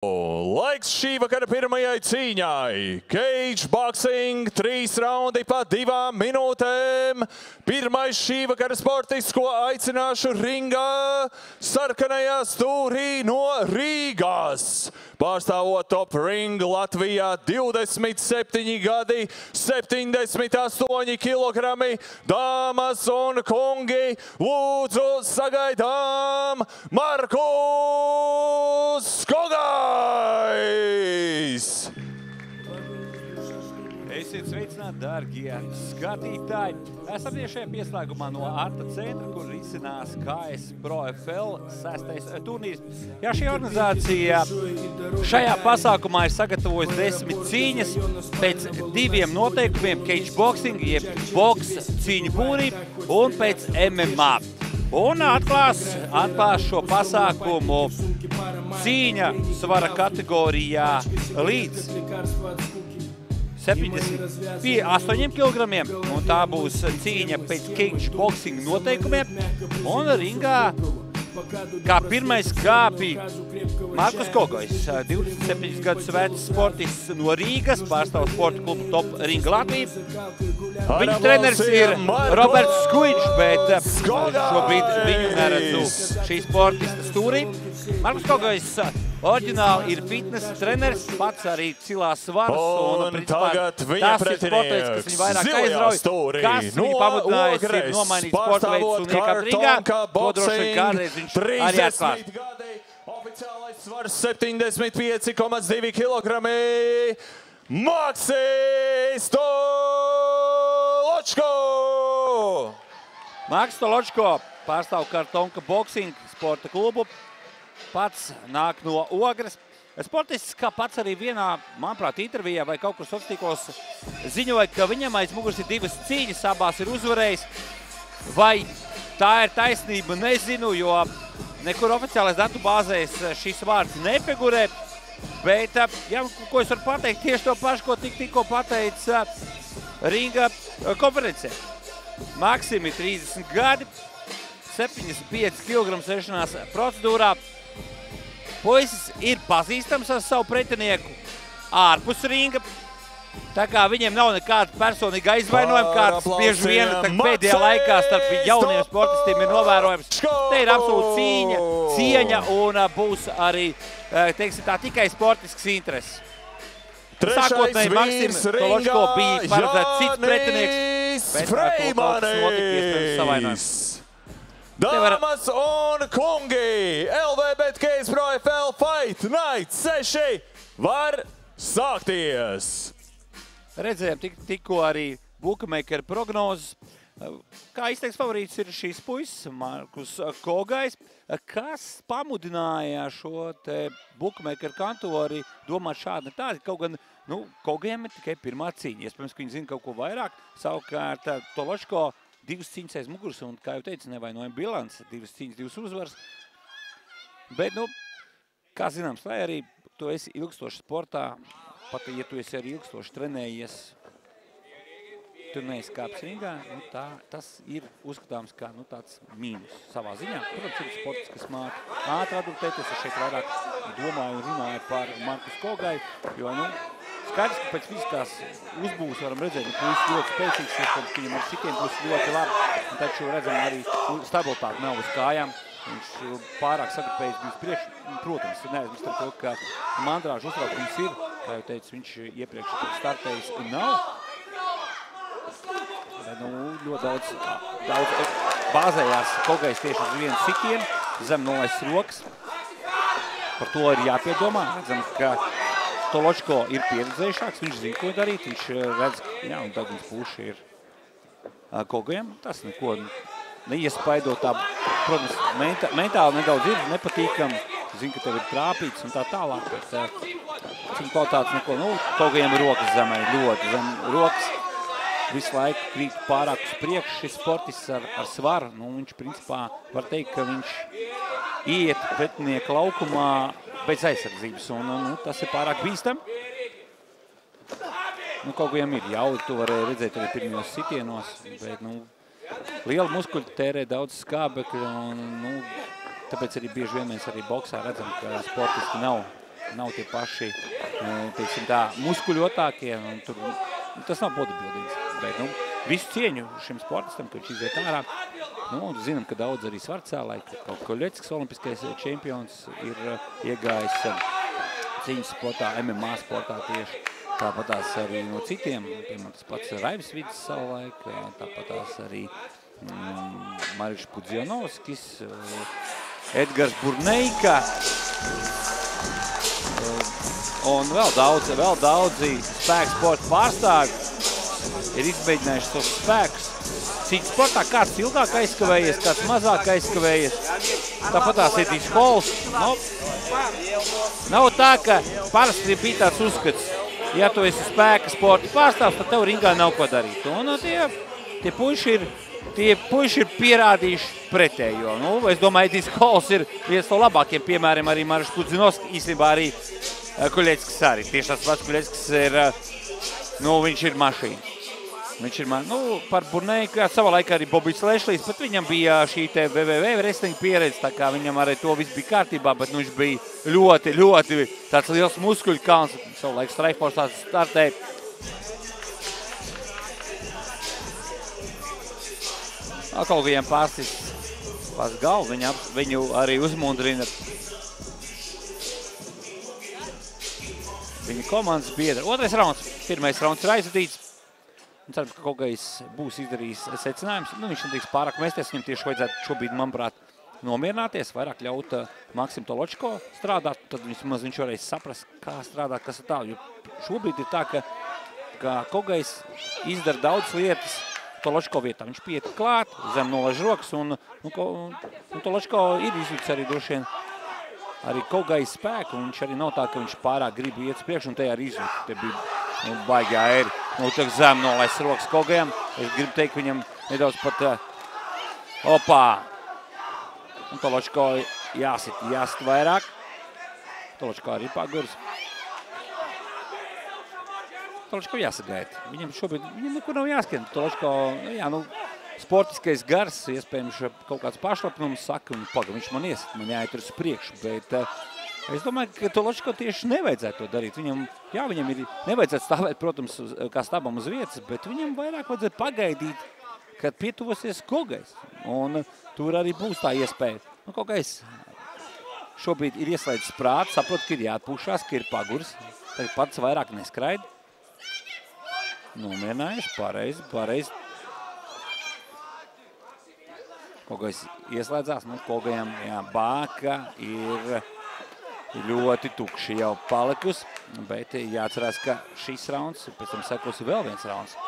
Laiks šī vakara pirmajai cīņai. Cage boxing, 3 raundi pa 2 minūtēm. Pirmais šī vakara sportists, ko aicināšu ringā, sarkanajā stūrī no Rīgas. Pārstāvot Top Ring Latvijā 27 gadi, 78 kilogrami. Dāmas un kungi, lūdzu sagaidām Markus Skogais! Esiet sveicināti, dārgie skatītāji! Esam tiešām pieslēgumā no Arta centra, kur risinās KS Pro FL 6. turnīrs. Jā, šī organizācija šajā pasākumā ir sagatavojusi 10 cīņas pēc 2 noteikumiem – cage boxing, jeb boks cīņu būrī un pēc MMA. Un atklās šo pasākumu cīņa svara kategorijā līdz 78 kilogramiem, un tā būs cīņa pēc cage boxing noteikumiem, un ringā kā pirmais kāpj Markus Skogais, 27 gadus vecs sportists no Rīgas, pārstāv sporta klubu Top Ring Latviju. Viņa treneris ir Roberts Skuiņš, bet šobrīd viņu neredzu šī sportista stūrī. Markus Skogais oriģināli ir fitness treneris, pats arī cilās svarus, un principā tas ir sportveids, kas viņu vairāk aizrauj, kas viņu pamudinājis ir nomainīt sporta veids un iekāpt ringā, to droši vien kādreiz viņš arī atklās. Oficiālais svars 75,2 kilogrami. Maksis Toločko! Maksis Toločko pārstāv Kartonka boxing sporta klubu. Pats nāk no Ogres. Sportists, kā pats arī vienā, manuprāt, intervijā vai kaut kur sociālos ziņoja, ka viņam aiz muguras ir 2 cīņas, abās ir uzvarējis. Vai tā ir taisnība, nezinu, jo nekur oficiālais datubāzēs šis vārds nefigurē. Bet, jā, ko es varu pateikt, tieši to pašu, ko tikko pateica ringa konferencē. Maksim ir 30 gadi, 75 kg sešanās procedūrā. Puisis ir pazīstams ar savu pretinieku ārpus ringa. Tā kā viņiem nav nekāda personīga aizvainojuma, kāds bieži vien pēdējā laikā starp jauniem sportistiem ir novērojams. Te ir absolūti cieņa un būs arī, teiksim tā, tikai sportisks intereses. Sākotnēji Maksim Toločko bija paredzēts cits pretinieks, bet to kaut kas notikies pirms savainojums. Dāmas un kungi, LVBT KS Pro FL Fight Night 6 var sākties! Redzējām tikko arī bookmaker prognozes. Kā izteiks favorīts ir šīs puisis, Markus Skogais, kas pamudināja šo te bookmaker kantori domāt šādi tādi. Kaut gan, Skogajam ir tikai pirmā cīņa. Iespējams, ka viņi zina kaut ko vairāk. Savukārt Toločko 2 cīņas aiz muguras un, kā jau teicu, nevainojama bilance. 2 cīņas, 2 uzvaras. Bet, kā zināms, lai arī tu esi ilgstoši sportā, pat ja tu esi arī ilgstoši trenējies, tu neizkāps ringā, tas ir uzskatāms kā tāds mīnus savā ziņā. Protams, ir sports, kas māk ātri adaptēties. Es šeit vairāk domāju un runāju par Markus Skogai, jo, skaidrs, ka pēc fiziskās uzbūves varam redzēt, ka puisis ļoti spēcīgs, ka viņam ar sitienu būs ļoti labi, un taču redzam arī stabilitāti nav uz kājām. Viņš pārāk sagrupējis bijis priekš, protams, neaizmirstam to, ka mandrāžu uztraukums ir, kā jau teicu, viņš iepriekš startējis nav. Ļoti daudz bāzējās Skogais tieši uz vienu sitienu, zem nolaists rokas. Par to ir jāpiedomā. Redzam, ka Toločko ir pieredzējušāks, viņš zina, ko darīt. Viņš redz, jā, un Dagins Puši ir Skogajam. Tas neko neiespaido tā, protams, mentāli nedaudz ir nepatīkam. Zina, ka tev ir trāpīts un tā tālāk, bet cīņu kvalitātes neko, Skogajam ir rokas zemē, ļoti zem rokas. Visu laiku krīt pārāk uz priekšu šis sportists ar svaru. Viņš, principā, var teikt, ka viņš iet pretinieka laukumā bez aizsardzības, un tas ir pārāk bīstam. Kaut ko jām ir jaudi, to varēja redzēt arī pirmajos sitienos, bet, liela muskuļi tērē daudz skābekļa, un, tāpēc arī bieži vien mēs arī boksā redzam, ka sportisti nav nav tie paši, teiksim tā, muskuļotākie, un tur, tas nav bodybuildings, bet, visu cieņu šim sportistam, ka viņš iziet ārā. Zinām, ka daudz arī svarcēlai, ka Koļeckis olimpiskais čempions ir iegājis cīņas sportā, MMA sportā tieši. Tāpatās arī no citiem, piemēram, tas pats Raivis Vidis savulaik, tāpatās arī Mariš Pudzianovskis, Edgars Burneika un vēl daudzi spēku sporta pārstāvji ir izmēģinājuši savus spēkus. Cīņas sportā kāds ilgāk aizkavējies, kāds mazāk aizkavējies. Tāpatās Edijs Hols. Nav tā, ka parasti bija tāds uzskats, ja tu esi spēka sporta pārstāvs, tad tev ringā nav ko darīt. Un tie puiši ir pierādījuši pretējo. Es domāju, Edijs Hols ir viens no labākiem piemēriem, arī Mariš Pudzianovskis, īstenībā arī Koļeckis arī. Tieši tas pats Koļeckis ir, viņš ir mašīna. Viņš ir par Burneiku, savā laikā arī Bobijs Lešlijs, bet viņam bija šī te WWW wrestling pieredze, tā kā viņam arī to viss bija kārtībā, bet viņš bija ļoti, ļoti tāds liels muskuļu kalns. Savu laiku Strikeforce startēja. Kaut viņam pārstis pās galvu, viņu arī uzmundrina viņa komandas biedra. Otrais rauns, pirmais rauns ir aizvadīts. Cerams, ka Kogais būs izdarījis secinājums. Viņš nedrīkst pārāk mesties, viņam tieši vajadzētu šobrīd, manuprāt, nomierināties, vairāk ļaut Maksim Toločko strādāt, tad vismaz viņš varēs saprast, kā strādāt, kas ir tā. Jo šobrīd ir tā, ka Kogais izdara daudz lietas Toločko vietā. Viņš pieiet klāt, zem nolaiž rokas, un Toločko ir izjūts arī droši vien arī Kogais spēku, un viņš arī nav tā, ka viņš pārāk grib iet uz priekšu, un te arī izjūt. Te bija baigi ēri. Tak zem nolaiž rokas Kogajam. Es gribu teikt, viņam nedaudz pat opā. Un Toločko jāsit vairāk. Toločko arī pagurs. Toločko jāsagaida. Viņam šobrīd, nekur nav jāskrien. Toločko, sportiskais gars, iespējams, kaut kāds pašlapnums saka, viņš man iesit, man jāiet uz priekšu, bet es domāju, ka Toločko tieši nevajadzētu to darīt. Viņam ir nevajadzētu stāvēt, protams, kā stāvam uz vietas, bet viņam vairāk vajadzētu pagaidīt, kad pietuvosies Kogais. Un tur arī būs tā iespēja. Kogais šobrīd ir ieslēdzis prāts, saprot, ka ir jāatpūšās, ka ir pagurs. Tagad pats vairāk neskraid. Nomierinājuši, pareizi. Kogais ieslēdzās, Kogajam bāka ir ļoti tukši jau palikus, bet jāatcerās, ka šis rauns, pēc tam sekos vēl viens rauns.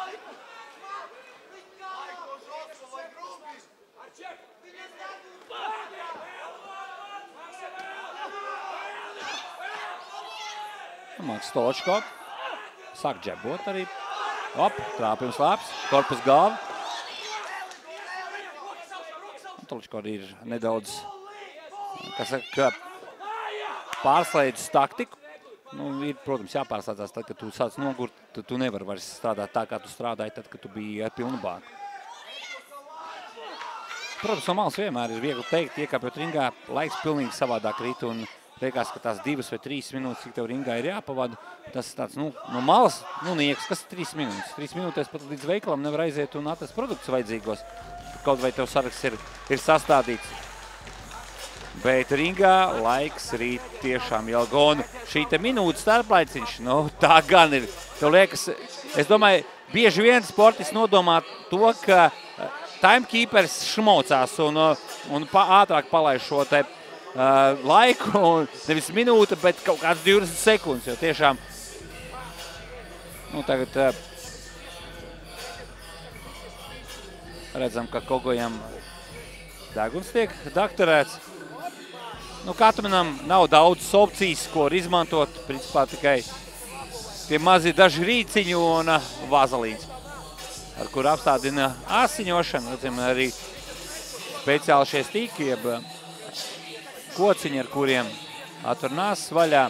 Maks Toločko sāk džebot arī. Trāpījums lāps, korpus galva. Toločko arī ir nedaudz, pārslēdzis taktiku. Ir, protams, jāpārslēdzās tad, kad tu sāc nogurt, tad tu nevari vairs strādāt tā, kā tu strādāji tad, kad tu biji ar pilnu bāku. Protams, no malas vienmēr ir viegli teikt, iekāpjot ringā, laiks pilnīgi savādāk rīt un liekas, ka tās 2 vai 3 minūtes, cik tev ringā ir jāpavada. Tas tāds, no malas, nieks, kas ir 3 minūtes? 3 minūtēs pat līdz veikalam nevar aiziet un atrast produktus vajadzīgos. Kaut vai tev saraksts ir sastādīts. Bet ringā laiks rīt tiešām ilgi. Un šī te minūtes starplaiciņš, tā gan ir. Tev liekas, es domāju, bieži vien sportists nodomā to, ka timekeepers šmaucās un ātrāk palaiž šo te laiku, un nevis minūte, bet kaut kāds 20 sekundes, jo tiešām, tagad redzam, ka Kogojam deguns tiek dakterēts. Katmanam nav daudz opcijas, ko var izmantot, principā tikai tie mazi daži rīciņi un vazelīns, ar kur apstādina asiņošanu, redzam, arī speciāli šie stīki, jeb kociņi, ar kuriem atver nāsas vaļā.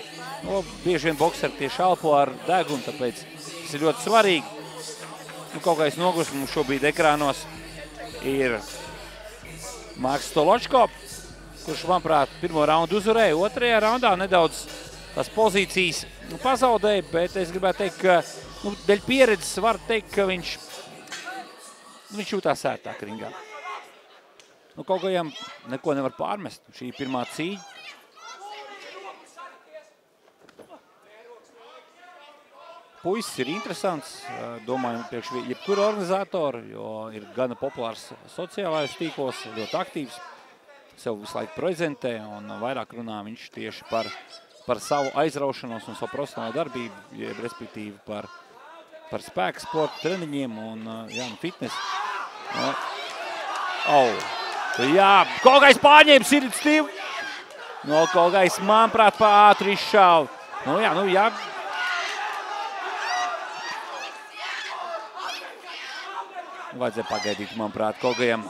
Bieži vien bokseri tieši elpo ar degunu, tāpēc tas ir ļoti svarīgi. Kaut kāds nogurs mums šobrīd ekrānos ir Maks Toločko, kurš, manuprāt, pirmo raundu uzvarēja. Otrajā raundā nedaudz tās pozīcijas pazaudēja, bet es gribētu teikt, ka dēļ pieredzes var teikt, ka viņš jūtās ērtāk ringā. Kaut kā jām neko nevar pārmest. Šī pirmā cīņa. Puisis ir interesants, domāju, priekš jebkura organizatora, jo ir gana populārs sociālajos tīklos, ļoti aktīvs, sev visu laiku prezentē un vairāk runā viņš tieši par savu aizraušanos un savu profesionālo darbību, respektīvi par spēku sporta treniņiem un fitness. Kolgais pārņēma Sirds Stīvu. Kolgais, manuprāt, pa ātri izšāva. Vajadzēja pagaidīt, manuprāt, Kolgajam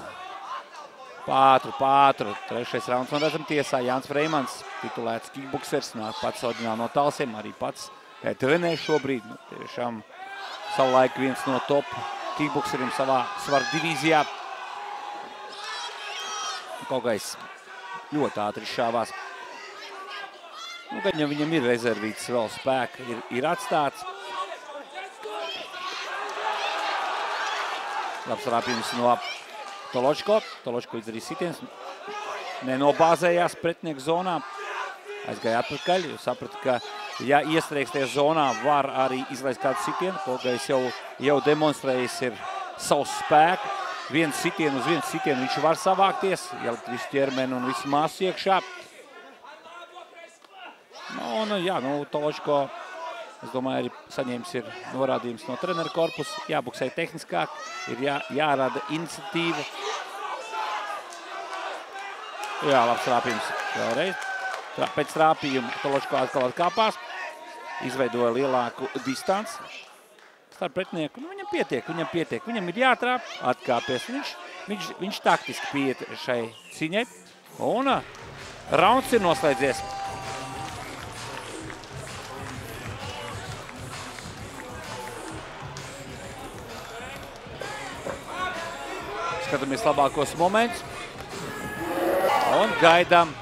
pātru. Trešais rauns, un redzam tiesā Jānis Freimans, titulēts kickboksers, nāk pats oriģināli no Talsiem, arī pats trenē šobrīd. Tiešām savulaik viens no top kickbokseriem savā svaru divīzijā. Kolgais ļoti ātri šāvās. Gan jau viņam ir rezervīts vēl spēka, ir atstāts. Labs rāpījums no Toločko. Toločko izdarīja sitiens. Nenobāzējās pretnieku zonā. Aizgāja atpakaļ, jo saprata, ka, ja iestrēgsties zonā, var arī izlaist kādu sitienu. Kolgais jau demonstrējis ir savu spēku. Viens sitienu uz viens sitienu viņš var savākties, ielikt visu ķermeni un visu māsu iekšā. Toločko, es domāju, arī saņēmis ir norādījums no treneru korpusa, jābuksē tehniskāk, ir jārada iniciatīva. Labs trāpījums vēlreiz. Pēc trāpījuma Toločko atkal atkāpās, izveidoja lielāku distanci starp pretinieku. Viņam pietiek, viņam ir jātrāp, atkāpies. Viņš taktiski pieiet šai ciņai. Un rauns ir noslēdzies. Skatāmies labākos momentus. Un gaidām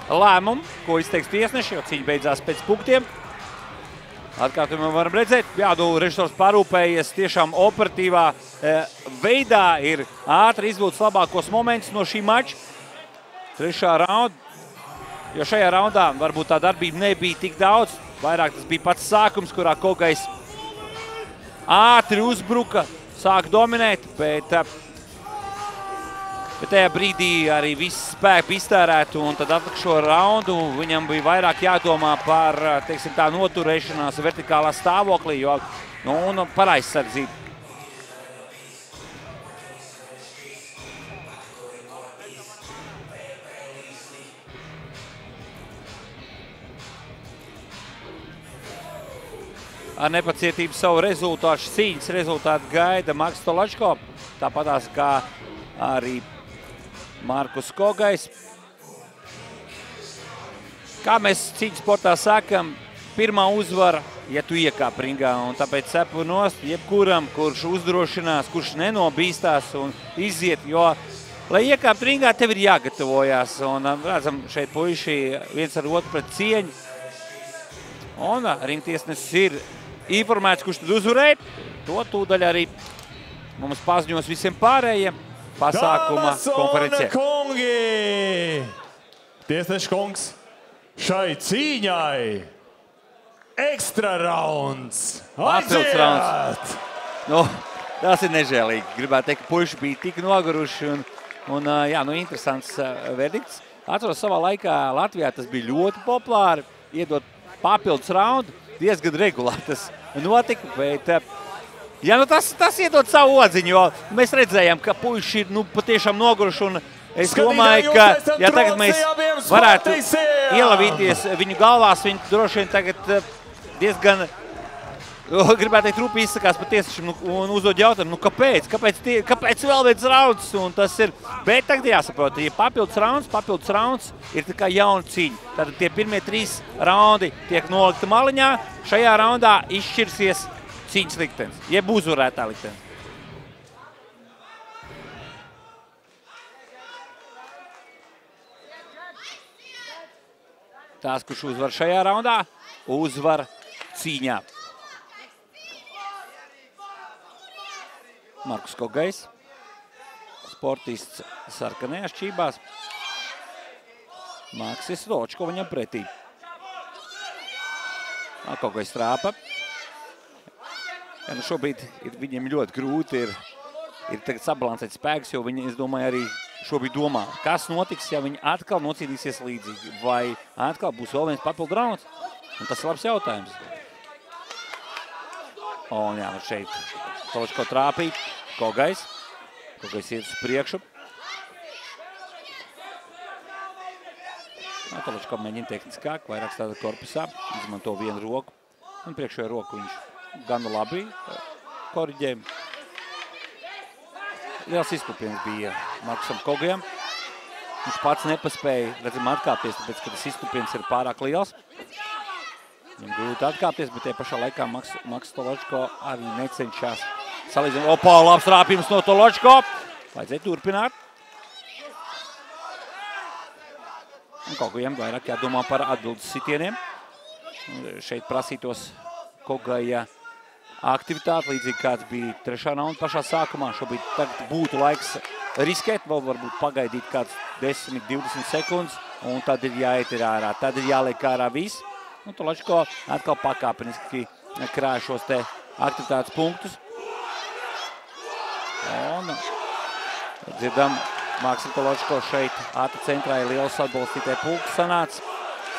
lēmumu, ko izteiks tiesneši, jo cīņa beidzās pēc punktiem. Atkārtojumā varam redzēt, režisors parūpējies tiešām operatīvā veidā, ir ātri izvilcis labākos momentus no šī mača. Trešā raunda, jo šajā raundā varbūt tā darbība nebija tik daudz, vairāk tas bija pats sākums, kurā Kolgais ātri uzbruka, sāk dominēt, bet tajā brīdī arī viss spēku iztērētu, un tad atlikušo raundu viņam bija vairāk jādomā par, teiksim tā, noturēšanās vertikālā stāvoklī, un par aizsardzību. Ar nepacietību savu rezultātu, cīņas rezultātu gaida Maks Toločko, tāpatās kā arī Markus Kolgais. Kā mēs cīņas sportā sakam, pirmā uzvara, ja tu iekāp ringā, un tāpēc cepu nost jebkuram, kurš uzdrošinās, kurš nenobīstās un iziet, jo, lai iekāpt ringā, tev ir jāgatavojās, un redzam, šeit puiši viens ar otru pret cieņu, un ringtiesnesis ir informēts, kurš tad uzvarēja, to tūdaļ arī mums paziņos visiem pārējiem pasākuma konferencē. Dāmas un kungi! Tiesneša kungs, šai cīņai ekstra rauns! Aiziet! Tas ir nežēlīgi. Gribētu teikt, ka puiši bija tik noguruši un interesants verdikts. Atceros, savā laikā Latvijā tas bija ļoti populāri, iedot papildus raundu, diezgan regulāri tas notika, bet tas iedod savu odziņu, jo mēs redzējām, ka puiši ir patiešām noguruši, un es domāju, ka, ja tagad mēs varētu ielavīties viņu galvās, viņi droši vien tagad diezgan, gribētu teikt, rūpīgi izsakās par tiesnešiem un uzdod jautājumu, kāpēc vēl viens rauns, un tas ir, bet tagad jāsaprot, ja papildus rauns ir tā kā jauna cīņa. Tad tie pirmie 3 raundi tiek nolikti maliņā, šajā raundā izšķirsies cīņas liktenis, jeb uzvarētā liktenis. tās, kurš uzvar šajā raundā, uzvar cīņā. Markus Kogais, sportists sarkanajās čībās. Maksis Ročko viņam pretī. Kogais trāpa. Ja, nu šobrīd viņiem ļoti grūti ir tagad sabalansēt spēkus, jo viņi, es domāju, arī šobrīd domā, kas notiks, ja viņi atkal nocīnīsies līdzīgi, vai atkal būs vēl viens papildu rauns. Un tas ir labs jautājums. Un jā, nu šeit Toločko trāpīja. Kogais iet uz priekšu. Toločko mēģina tehniskāk, vairāk stāda korpusā, izmanto vienu roku. Un priekšējo roku viņš gana labi koriģē. Liels izklupiens bija Markusam Kogajam. Viņš pats nepaspēja, redzam, atkāpties, tāpēc, ka tas izklupiens ir pārāk liels. Viņam grūti atkāpties, bet tie pašā laikā Maks Toločko arī necenšās salīdzināt. Opā, labs trāpījums no Toločko. Vajadzēja turpināt. Un Kogajam vairāk jādomā par atbildes sitieniem. Šeit prasītos Kogaja aktivitāti, līdzīgi kāds bija trešā raunda pašā sākumā. Šobrīd tagad būtu laiks riskēt, vēl varbūt pagaidīt kāds 10-20 sekundes, un tad ir jāiet ārā. Tad ir jāliek ārā viss. Un Toločko atkal pakāpeniski krāja šos te aktivitātes punktus. Un dzirdam, Maksim Toločko šeit ātri centrā ir liels atbalstītāju pulks sanāca.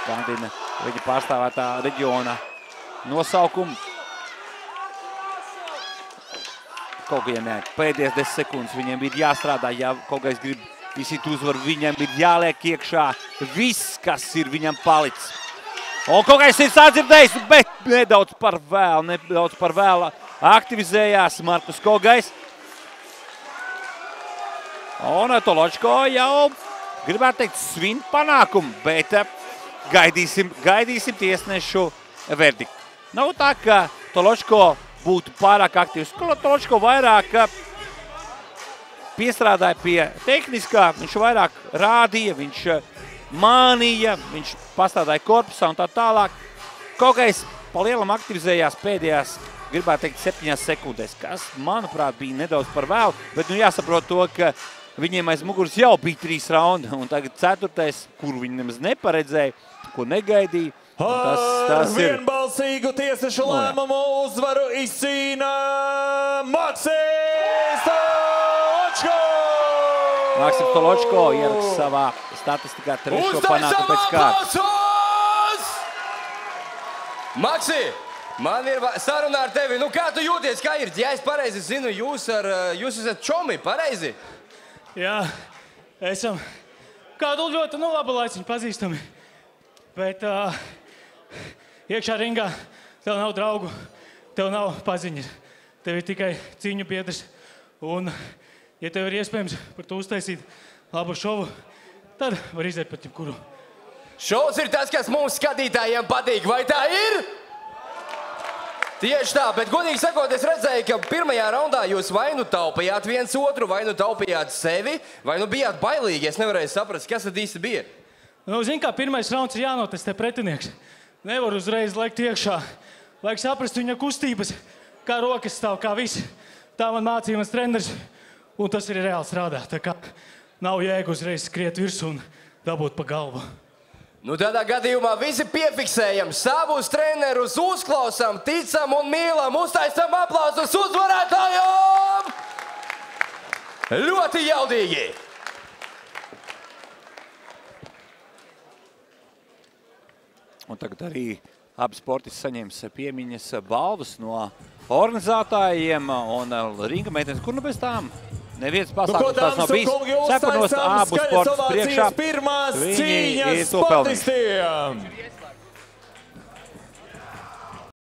Skandina viņa pārstāvētā reģiona nosaukumu. Kogajam pēdējās 10 sekundes viņiem ir jāstrādā, ja Kogais grib izsīt uzvaru, viņam ir jāliek iekšā viss, kas ir viņam palicis. Un Kogais ir sadzirdējis, bet nedaudz par vēlu aktivizējās Markus Kogais. Un Toločko jau gribētu teikt svin panākumu, bet gaidīsim tiesnešu verdiktu. Nav tā, ka Toločko būtu pārāk aktīvs. Toločko vairāk piestrādāja pie tehniskā, viņš vairāk rādīja, viņš mānīja, viņš pastādāja korpusā un tā tālāk. Kogais pa lielam aktivizējās pēdējās, gribētu teikt, 7 sekundēs, kas, manuprāt, bija nedaudz par vēlu, bet nu jāsaprot to, ka viņiem aiz muguras jau bija 3 raundi, un tagad 4, kuru viņi nemaz neparedzēja, ko negaidīja. Ar vienbalsīgu tiesnešu lēmumu uzvaru izcīna Maksis Toločko! Maksim Toločko ieraksta savā statistikā 3. panākumu pēc kārtas. Maksi, man ir saruna ar tevi. Nu, kā tu jūties, kā ir? Ja es pareizi zinu, jūs esat čomi, pareizi? Jā, esam kādu ļoti labu laiciņu pazīstami, bet iekšā ringā tev nav draugu, tev nav paziņas, tev ir tikai cīņu biedrs. Un, ja tev ir iespējams par to uztaisīt labu šovu, tad var iziet pat jebkuru. Šovs ir tas, kas mums skatītājiem patīk, vai tā ir? Tieši tā, bet godīgi sakot, es redzēju, ka pirmajā raundā jūs vai nu taupījāt viens otru, vai nu taupījāt sevi, vai nu bijāt bailīgi. Es nevarēju saprast, kas tad īsti bija. Nu, zini, kā pirmais rauns ir jānotestē pretinieks. Nevar uzreiz lekt iekšā. Vajag saprast viņa kustības, kā rokas stāv, kā viss. Tā man mācīja mans treneris, un tas ir reāli strādā. Tā kā nav jēga uzreiz skriet virsū un dabūt pa galvu. Nu, tādā gadījumā visi piefiksējam, savus trenerus uzklausām, ticam un mīlam, uztaisam aplausus uzvarētājiem! Ļoti jaudīgi! Un tagad arī abi sportisti saņems piemiņas balvas no organizētājiem un ringa meitenes, kur nu bez tām? Neviens pasākums tās nav bijis. Cepanos abu sportus priekšā. Pirmās cīņas sportistiem!